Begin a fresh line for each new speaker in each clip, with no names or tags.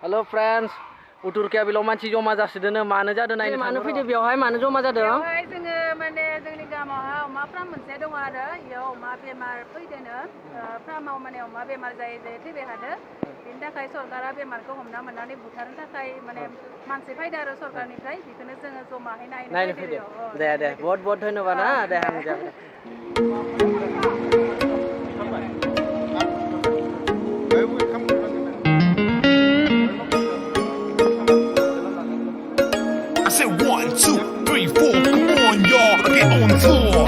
Hello friends उटुरकिया बिलाव मानसि जमा जासोदोनो मानो जादों नायनो मानो फैदो बेवहाय मानो जमा जादों
बेवहाय जोङो माने जोंनि गामावहाय अमा फार्म मोनसे दङ आरो इयाव अमा बेमार फैदोनो फार्माव माने अमा बेमार जायै जायै थैबाय थादो बेनि थाखाय सरकारा बेमारखौ हमना मोननानै बुथारनो थाखाय माने मानसि फैदो आरो सरकारनिफ्राय बेखौनो जोङो जमाहै नायनो फैदो
दे दे बहुत बहुत धन्यवाद ना दे हामजा
I said 1, 2, 3, 4, come on y'all, get on tour.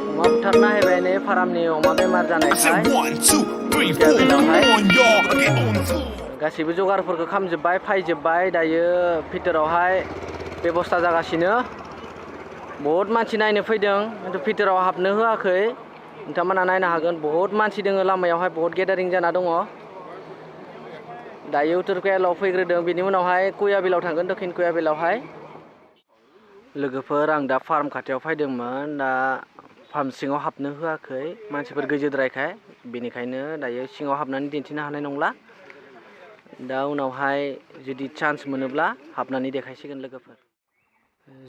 अमा बुथारना होबाय नै फार्मनि अमा बेमार
I said
जानायखाय
1, 2, 3, 4, come on y'all, get on tour.
गासैबो जगारफोरखौ खालामजोबबाय फायजोबबाय दायो भितरावहाय बेबस्था जागासिनो बहुत मानसि नायनो फैदों खिन्थु भितराव हाबनो होआखै नोंथांमोना नायनो हागोन बहुत मानसि दङ लामायावहाय बहुत गेदारिं जाना दङ दायो उटुरकियायाव फैग्रोदों बिनि उनावहाय कुयाबिलाव थांगोन दक्षिण कुयाबिलावहाय लोगोफोर आं दा फार्म खाथियाव फैदोंमोन दा फार्म सिङाव हाबनो होआखै मानसिफोर गैजोद्रायखाय बेनिखायनो दायो सिङाव हाबनानै दिन्थिनो हानाय नंला दा उनावहाय जुदि चान्स मोनोब्ला हाबनानै देखायसिगोन लोगोफोर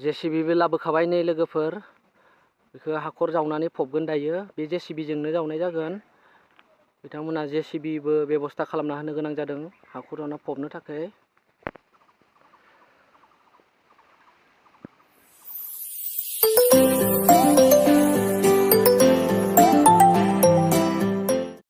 जेसिबिबो लाबोखाबाय नै लोगोफोर बेखौ हाखर जावनानै फबगोन दायो बे जेसिबिजोंनो जावनाय जागोन बिथांमोना जेसिबिबो बेबस्था खालामना होनो गोनां जादों हाखर जावना फबनो थाखाय